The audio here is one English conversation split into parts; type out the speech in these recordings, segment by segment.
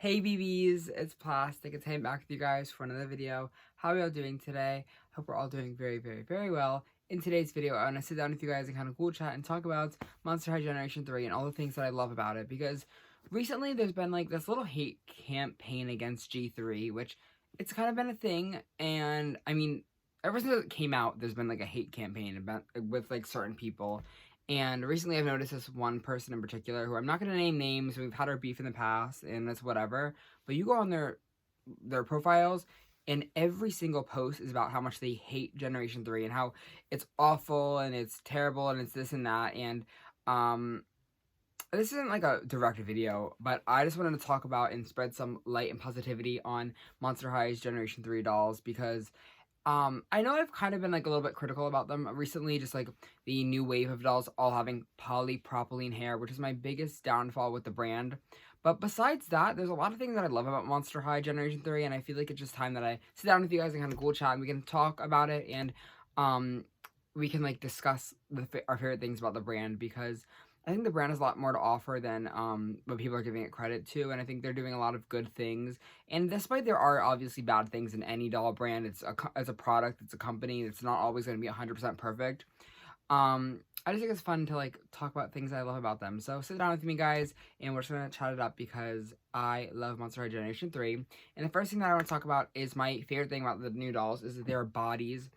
Hey BBs, it's Plastic. It's Ham back with you guys for another video. How are y'all doing today? Hope we're all doing very well. In today's video, I want to sit down with you guys and kind of cool chat and talk about Monster High Generation 3 and all the things that I love about it, because recently there's been like this little hate campaign against G3, which it's kind of been a thing, and I mean, ever since it came out, there's been like a hate campaign about with like certain people. And recently I've noticed this one person in particular, who I'm not going to name names, we've had our beef in the past, and that's whatever, but you go on their profiles, and every single post is about how much they hate Generation 3, and how it's awful, and it's terrible, and it's this and that, and, this isn't like a direct video, but I just wanted to talk about and spread some light and positivity on Monster High's Generation 3 dolls, because I know I've kind of been like a little bit critical about them recently, just like the new wave of dolls all having polypropylene hair, which is my biggest downfall with the brand. But besides that, there's a lot of things that I love about Monster High Generation 3, and I feel like it's just time that I sit down with you guys and kind of cool chat, and we can talk about it, and we can like discuss our favorite things about the brand, because I think the brand has a lot more to offer than what people are giving it credit to, and I think they're doing a lot of good things. And despite there are obviously bad things in any doll brand, it's a product, it's a company, it's not always going to be 100% perfect. I just think it's fun to like talk about things I love about them. So sit down with me, guys, and we're just gonna chat it up, because I love Monster High Generation 3. And the first thing that I want to talk about is my favorite thing about the new dolls is that their bodies.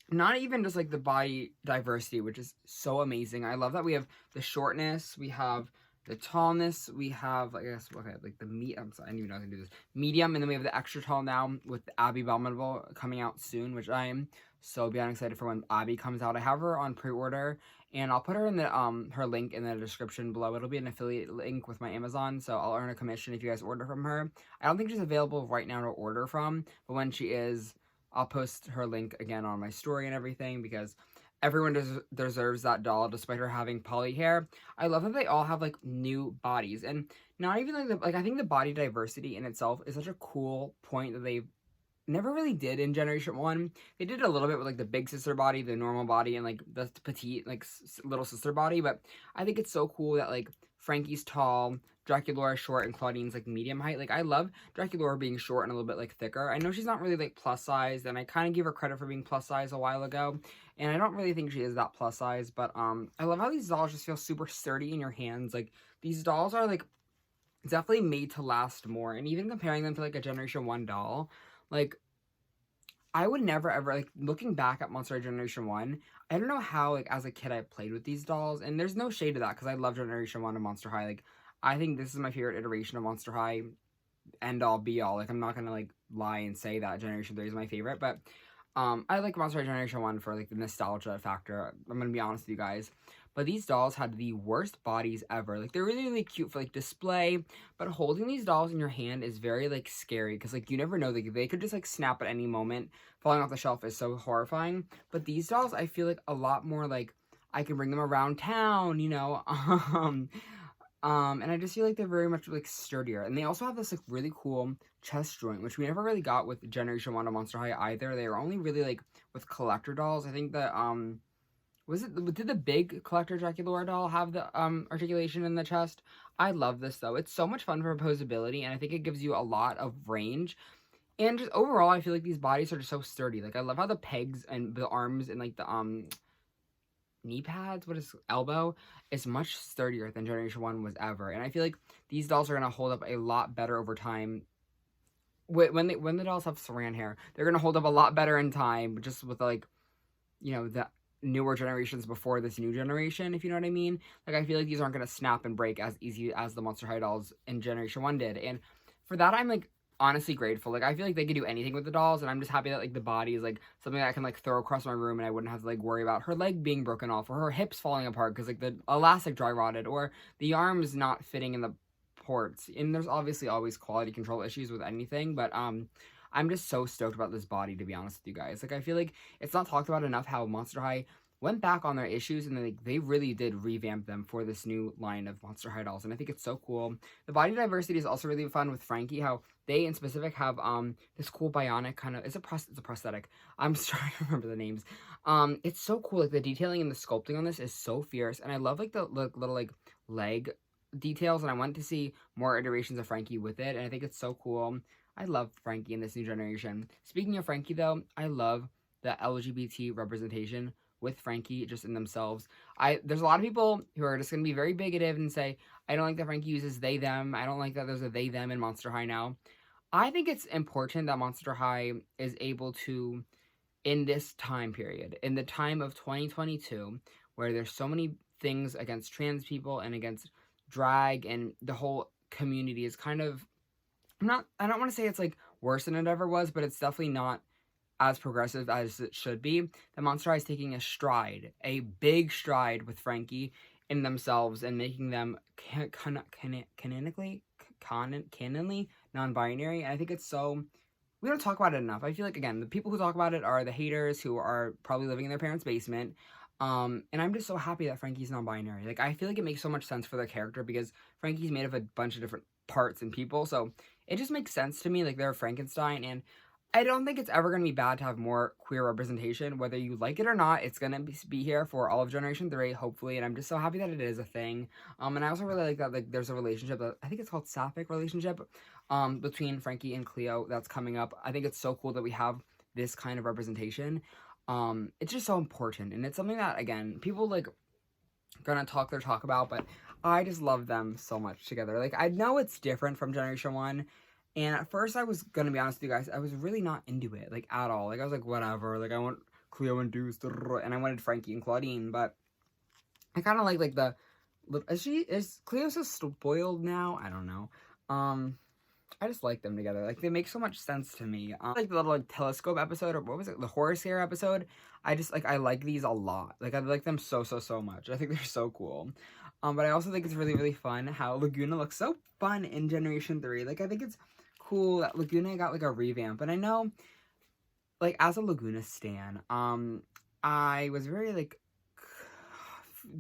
Not even just like the body diversity, which is so amazing. I love that we have the shortness, we have the tallness, we have, I guess, okay, like the I'm sorry, I didn't even know I was gonna do this. Medium, and then we have the extra tall now with Abby Abominable coming out soon, which I am so beyond excited for when Abby comes out. I have her on pre-order, and I'll put her in the her link in the description below. It'll be an affiliate link with my Amazon, so I'll earn a commission if you guys order from her. I don't think she's available right now to order from, but when she is, I'll post her link again on my story and everything, because everyone deserves that doll despite her having poly hair. I love that they all have like new bodies, and not even like I think the body diversity in itself is such a cool point that they never really did in Generation 1. They did a little bit with like the big sister body, the normal body, and like the petite like little sister body, but I think it's so cool that like Frankie's tall, Draculaura short, and Claudine's like medium height. Like I love Draculaura being short and a little bit like thicker. I know she's not really like plus size, and I kind of give her credit for being plus size a while ago, and I don't really think she is that plus size, but I love how these dolls just feel super sturdy in your hands. Like these dolls are like definitely made to last more, and even comparing them to like a Generation 1 doll, like I would never ever, like, looking back at Monster High Generation 1, I don't know how, like, as a kid I played with these dolls, and there's no shade to that, because I love Generation 1 of Monster High. Like, I think this is my favorite iteration of Monster High, end all be all. Like, I'm not gonna like lie and say that Generation 3 is my favorite, but I like Monster High Generation 1 for like the nostalgia factor. I'm gonna be honest with you guys. But these dolls had the worst bodies ever. Like, they're really cute for like display, but holding these dolls in your hand is very like scary, because like you never know, like they could just like snap at any moment. Falling off the shelf is so horrifying. But these dolls, I feel like a lot more like I can bring them around town, you know. And I just feel like they're very much like sturdier, and they also have this like really cool chest joint, which we never really got with Generation 1 of Monster High either. They were only really like with collector dolls. I think that did the big collector Draculaura doll have the articulation in the chest? I love this though. It's so much fun for posability, and I think it gives you a lot of range. And just overall, I feel like these bodies are just so sturdy. Like I love how the pegs and the arms and like the knee pads, what is elbow, is much sturdier than Generation 1 was ever. And I feel like these dolls are gonna hold up a lot better over time. When the dolls have saran hair, they're gonna hold up a lot better in time, just with like, you know, the newer generations before this new generation, if you know what I mean. Like I feel like these aren't gonna snap and break as easy as the Monster High dolls in Generation 1 did. And for that, I'm like honestly grateful. Like I feel like they could do anything with the dolls, and I'm just happy that like the body is like something that I can like throw across my room, and I wouldn't have to like worry about her leg being broken off, or her hips falling apart because like the elastic dry rotted, or the arms not fitting in the ports. And there's obviously always quality control issues with anything, but I'm just so stoked about this body, to be honest with you guys. Like I feel like it's not talked about enough how Monster High went back on their issues, and they really did revamp them for this new line of Monster High dolls, and I think it's so cool. The body diversity is also really fun with Frankie, how they in specific have this cool bionic kind of, it's a prosthetic. I'm just trying to remember the names. It's so cool. Like the detailing and the sculpting on this is so fierce, and I love like the little like leg details, and I want to see more iterations of Frankie with it, and I think it's so cool. I love Frankie in this new generation. Speaking of Frankie, though, I love the LGBT representation with Frankie just in themselves. There's a lot of people who are just going to be very bigoted and say, I don't like that Frankie uses they, them. I don't like that there's a they, them in Monster High now. I think it's important that Monster High is able to, in this time period, in the time of 2022, where there's so many things against trans people and against drag, and the whole community is kind of, I don't want to say it's like worse than it ever was, but it's definitely not as progressive as it should be. The Monster High is taking a big stride with Frankie in themselves and making them canonly non-binary. And I think it's so, we don't talk about it enough. I feel like, again, the people who talk about it are the haters who are probably living in their parents' basement. And I'm just so happy that Frankie's non-binary. Like, I feel like it makes so much sense for their character because Frankie's made of a bunch of different parts and people. So it just makes sense to me. Like, they're Frankenstein, and I don't think it's ever going to be bad to have more queer representation. Whether you like it or not, it's going to be here for all of Generation 3, hopefully, and I'm just so happy that it is a thing. And I also really like that, like, there's a relationship, I think it's called Sapphic relationship, between Frankie and Cleo that's coming up. I think it's so cool that we have this kind of representation. It's just so important, and it's something that, again, people, like, gonna talk their talk about, but I just love them so much together. Like, I know it's different from Generation 1, and at first, I was gonna be honest with you guys, I was really not into it, like, at all. Like, I was like, whatever, like, I want Cleo and Deuce, and I wanted Frankie and Claudine, but I kind of like the, is Cleo so spoiled now? I don't know. I just like them together. Like, they make so much sense to me. Like, the little, like, telescope episode, or what was it? The horror scare episode. I like these a lot. Like, I like them so much. I think they're so cool. But I also think it's really, really fun how Laguna looks so fun in Generation 3. Like, I think it's cool that Laguna got, like, a revamp. And I know, like, as a Laguna stan, I was very, like,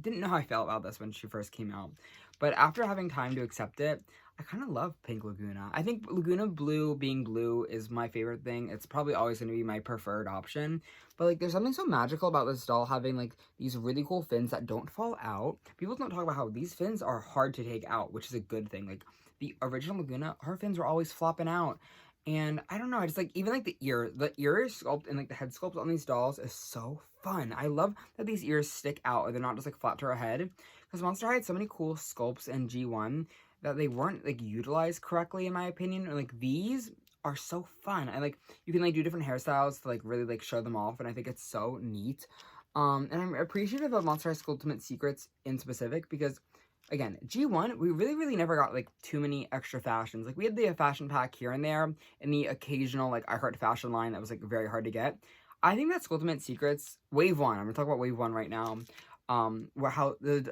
didn't know how I felt about this when she first came out. But after having time to accept it, I kind of love Pink Laguna. I think Laguna Blue being blue is my favorite thing. It's probably always going to be my preferred option. But, like, there's something so magical about this doll having, like, these really cool fins that don't fall out. People don't talk about how these fins are hard to take out, which is a good thing. Like, the original Laguna, her fins were always flopping out. And I don't know, I just, like, even, like, the ear sculpt and, like, the head sculpt on these dolls is so fun. I love that these ears stick out, or they're not just, like, flat to her head. Because Monster High had so many cool sculpts in G1 that they weren't, like, utilized correctly, in my opinion. And, like, these are so fun. And, like, you can, like, do different hairstyles to, like, really, like, show them off, and I think it's so neat. And I'm appreciative of Monster High Skulltimate Secrets in specific, because, again, G1, we really never got, like, too many extra fashions. Like, we had the fashion pack here and there, and the occasional, like, I Heart fashion line that was, like, very hard to get. I think that Skulltimate Secrets, Wave 1, I'm gonna talk about Wave 1 right now, where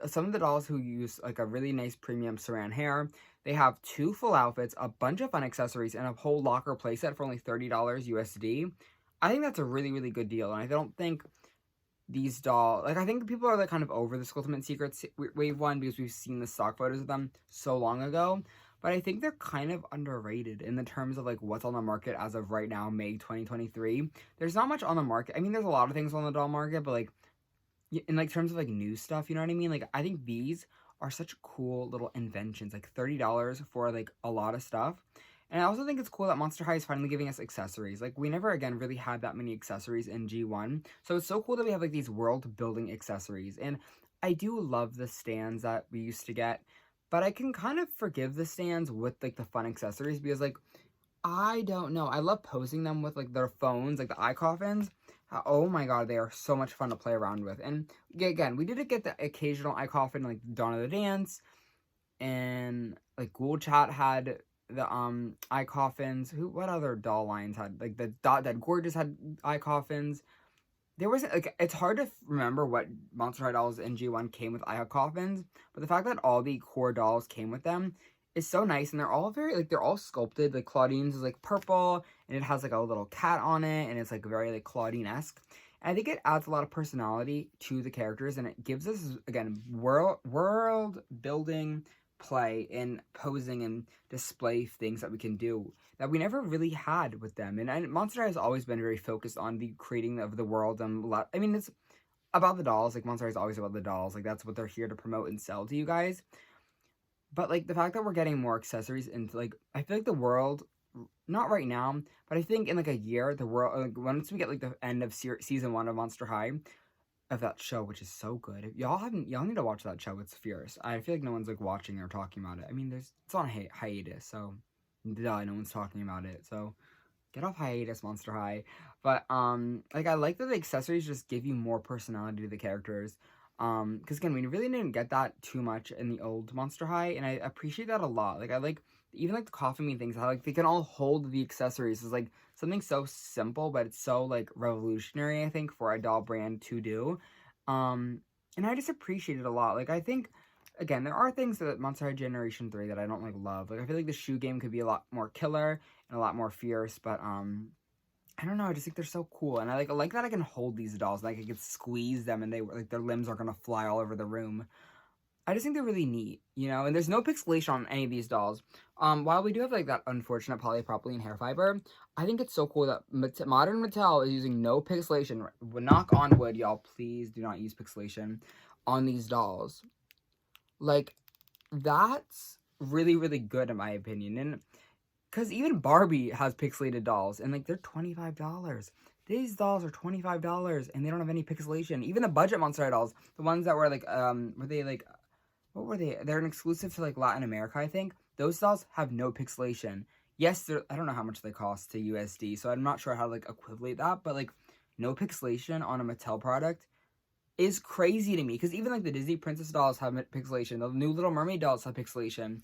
some of the dolls who use, like, a really nice premium saran hair, they have 2 full outfits, a bunch of fun accessories, and a whole locker playset for only $30 USD. I think that's a really good deal, and I don't think these dolls, like, I think people are, like, kind of over the Skulltimate Secrets Wave 1 because we've seen the stock photos of them so long ago, but I think they're kind of underrated in the terms of, like, what's on the market as of right now, May 2023. There's not much on the market. I mean, there's a lot of things on the doll market, but, like, in, like, terms of, like, new stuff, you know what I mean? Like, I think these are such cool little inventions, like, $30 for, like, a lot of stuff. And I also think it's cool that Monster High is finally giving us accessories. Like, we never, again, really had that many accessories in G1. So it's so cool that we have, like, these world-building accessories. And I do love the stands that we used to get, but I can kind of forgive the stands with, like, the fun accessories because, like, I don't know. I love posing them with, like, their phones, like the eye coffins. Oh my god, they are so much fun to play around with. And again, we did get the occasional eye coffin, like Dawn of the Dance, and, like, Ghoul Chat had the eye coffins. What other doll lines had, like, the Dot Dead Gorgeous had eye coffins. There wasn't, like, it's hard to remember what Monster High dolls in G1 came with eye coffins, but the fact that all the core dolls came with them is so nice, and they're all very, like, they're all sculpted. Like, Claudine's is, like, purple, and it has, like, a little cat on it, and it's, like, very, like, Claudine-esque. And I think it adds a lot of personality to the characters, and it gives us, again, world-building play in posing and display things that we can do that we never really had with them. And Monster High has always been very focused on the creating of the world, and I mean, it's about the dolls. Like, Monster High is always about the dolls. Like, that's what they're here to promote and sell to you guys. But, like, the fact that we're getting more accessories into, like, I feel like the world, not right now, but I think in, like, a year, the world, like, once we get, like, the end of season 1 of Monster High, of that show, which is so good. If y'all need to watch that show. It's fierce. I feel like no one's, like, watching or talking about it. I mean, it's on hiatus, so, duh, no one's talking about it, so get off hiatus, Monster High. But like, I like that the accessories just give you more personality to the characters. Because again, we really didn't get that too much in the old Monster High, and I appreciate that a lot. Like, I like even like the coffee mean things, how like they can all hold the accessories. It's like something so simple, but it's so like revolutionary, I think, for a doll brand to do. And I just appreciate it a lot. Like, I think again, there are things that Monster High Generation 3 that I don't like love. Like, I feel like the shoe game could be a lot more killer and a lot more fierce, but I don't know, I just think they're so cool, and I like that I can hold these dolls, like I can squeeze them and they like their limbs are gonna fly all over the room. I just think they're really neat, you know, and there's no pixelation on any of these dolls. While we do have like that unfortunate polypropylene hair fiber, I think it's so cool that modern Mattel is using no pixelation. Knock on wood, y'all, please do not use pixelation on these dolls. Like, that's really, really good in my opinion, and because even Barbie has pixelated dolls, and, like, they're $25. These dolls are $25, and they don't have any pixelation. Even the budget Monster High dolls, the ones that were, like, were they, like, what were they? They're an exclusive to, like, Latin America, I think. Those dolls have no pixelation. Yes, I don't know how much they cost to USD, so I'm not sure how to, like, equivalent that, but, like, no pixelation on a Mattel product is crazy to me. Because even, like, the Disney Princess dolls have pixelation. The new Little Mermaid dolls have pixelation.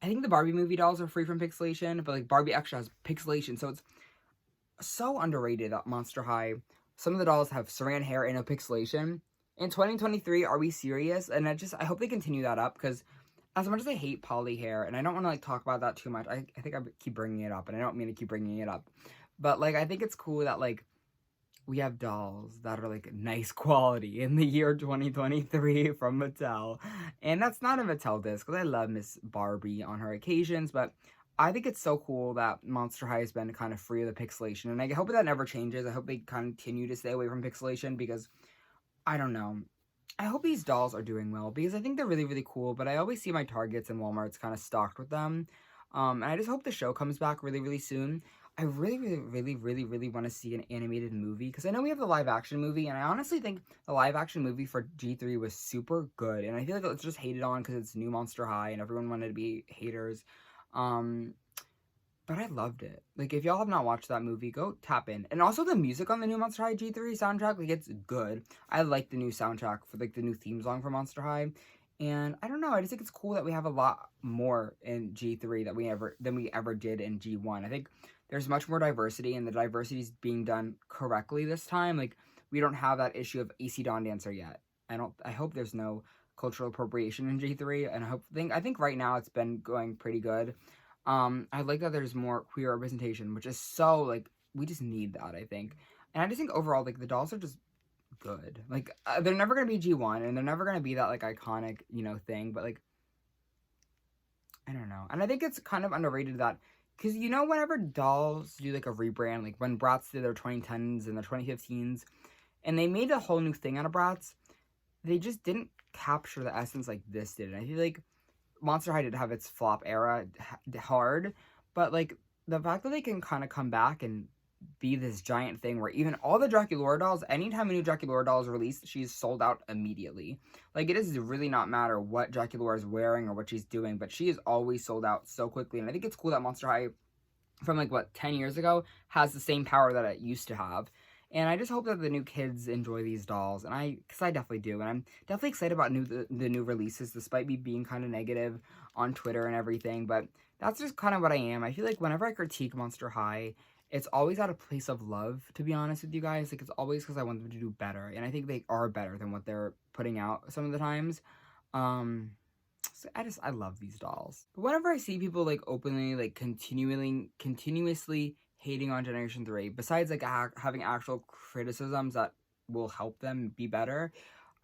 I think the Barbie movie dolls are free from pixelation, but like Barbie Extra has pixelation, so it's so underrated at Monster High. Some of the dolls have saran hair and no pixelation. In 2023, are we serious? And I hope they continue that up, because as much as I hate poly hair, and I don't want to like talk about that too much, I think I keep bringing it up, and I don't mean to keep bringing it up, but like I think it's cool that like we have dolls that are like nice quality in the year 2023 from Mattel. And that's not a Mattel diss, because I love Miss Barbie on her occasions, but I think it's so cool that Monster High has been kind of free of the pixelation, and I hope that never changes. I hope they continue to stay away from pixelation, because I don't know. I hope these dolls are doing well, because I think they're really, really cool, but I always see my Targets and Walmarts kind of stocked with them. And I just hope the show comes back really, really soon. I really, really, really, really, really want to see an animated movie, because I know we have the live-action movie, and I honestly think the live-action movie for G3 was super good, and I feel like it's just hated on because it's new Monster High, and everyone wanted to be haters. But I loved it. Like, if y'all have not watched that movie, go tap in. And also the music on the new Monster High G3 soundtrack, like, it's good. I like the new soundtrack for, like, the new theme song for Monster High. And I don't know, I just think it's cool that we have a lot more in G3 than we ever did in G1. I think there's much more diversity, and the diversity is being done correctly this time. Like, we don't have that issue of AC Dawn Dancer yet. I hope there's no cultural appropriation in G3, and I think right now it's been going pretty good. I like that there's more queer representation, which is so, like, we just need that, I think. And I just think overall, like, the dolls are just good. Like, they're never going to be G1, and they're never going to be that, like, iconic, you know, thing, but, like, I don't know. And I think it's kind of underrated that, because, you know, whenever dolls do, like, a rebrand, like, when Bratz did their 2010s and their 2015s, and they made a whole new thing out of Bratz, they just didn't capture the essence like this did. And I feel like Monster High did have its flop era hard, but like the fact that they can kind of come back and be this giant thing where even all the Draculaura dolls, anytime a new Draculaura doll is released, she's sold out immediately. Like, it does really not matter what Draculaura is wearing or what she's doing, but she is always sold out so quickly. And I think it's cool that Monster High from like what 10 years ago has the same power that it used to have. And I just hope that the new kids enjoy these dolls, and because I definitely do, and I'm definitely excited about the new releases, despite me being kind of negative on Twitter and everything, but that's just kind of what I am. I feel like whenever I critique Monster High, it's always out of place of love, to be honest with you guys. Like, it's always because I want them to do better, and I think they are better than what they're putting out some of the times. So I love these dolls. But whenever I see people, like, openly, like, continuously hating on Generation 3, besides like having actual criticisms that will help them be better,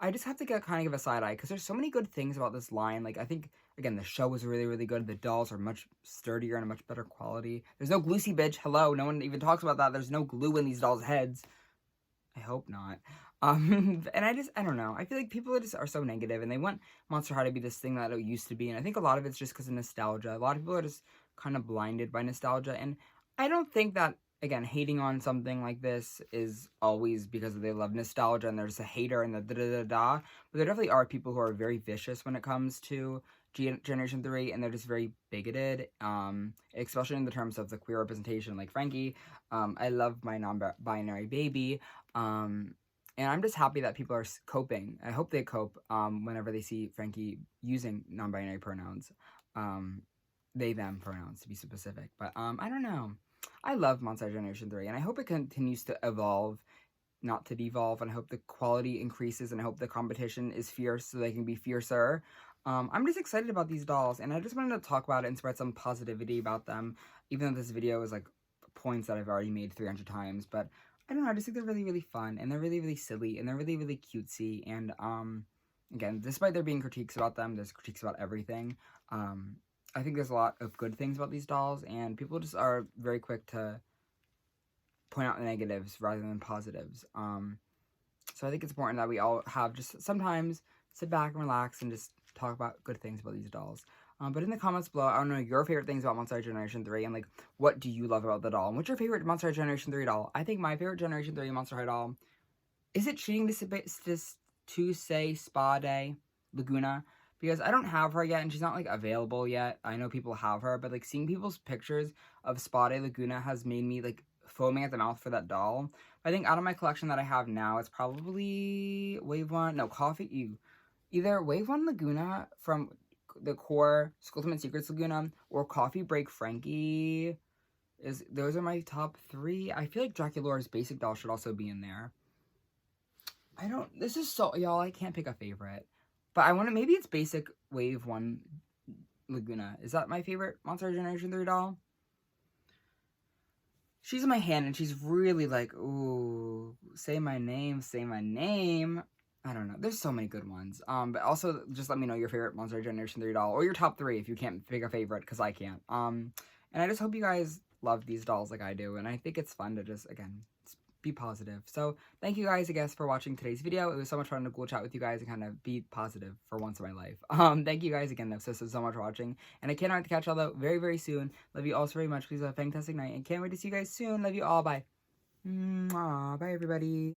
I just have to kind of give a side eye, because there's so many good things about this line. Like, I think, again, the show was really, really good. The dolls are much sturdier and a much better quality. There's no Glucy bitch. Hello, no one even talks about that. There's no glue in these dolls' heads. I hope not. And I don't know. I feel like people just are so negative and they want Monster High to be this thing that it used to be. And I think a lot of it's just because of nostalgia. A lot of people are just kind of blinded by nostalgia. And I don't think that, again, hating on something like this is always because they love nostalgia and there's a hater and the da da da da. But there definitely are people who are very vicious when it comes to Generation 3 and they're just very bigoted, especially in the terms of the queer representation, like Frankie. I love my non-binary baby. And I'm just happy that people are coping. I hope they cope whenever they see Frankie using non-binary pronouns. They, them pronouns, to be specific. But I don't know. I love Monster Generation 3, and I hope it continues to evolve, not to devolve, and I hope the quality increases, and I hope the competition is fierce so they can be fiercer. I'm just excited about these dolls, and I just wanted to talk about it and spread some positivity about them, even though this video is like points that I've already made 300 times, but I don't know, I just think they're really, really fun, and they're really, really silly, and they're really, really cutesy, and, again, despite there being critiques about them, there's critiques about everything. I think there's a lot of good things about these dolls, and people just are very quick to point out the negatives rather than positives. So I think it's important that we all have just sometimes sit back and relax and just talk about good things about these dolls. But in the comments below, I want to know your favorite things about Monster High Generation 3, and, like, what do you love about the doll? And what's your favorite Monster High Generation 3 doll? I think my favorite Generation 3 Monster High doll, is it cheating to say Spa Day Laguna? Because I don't have her yet, and she's not, like, available yet. I know people have her, but, like, seeing people's pictures of Spa Day Laguna has made me, like, foaming at the mouth for that doll. I think out of my collection that I have now, it's probably Wave 1, no, either Wave 1 Laguna from the core Skulltimate Secrets Laguna or Coffee Break Frankie. Those are my top 3. I feel like Dracula's basic doll should also be in there. This is so, y'all, I can't pick a favorite. But I want to, maybe it's basic Wave 1 Laguna. Is that my favorite Monster Generation 3 doll? She's in my hand and she's really like, ooh, say my name, say my name. I don't know. There's so many good ones. But also just let me know your favorite Monster Generation 3 doll or your top 3 if you can't pick a favorite, because I can't. And I just hope you guys love these dolls like I do. And I think it's fun to just, again, be positive. So thank you guys, I guess, for watching today's video. It was so much fun to go chat with you guys and kind of be positive for once in my life. Thank you guys again, though, so much for watching. And I can't wait to catch y'all, though, very, very soon. Love you all so very much. Please have a fantastic night. And can't wait to see you guys soon. Love you all. Bye. Bye, everybody.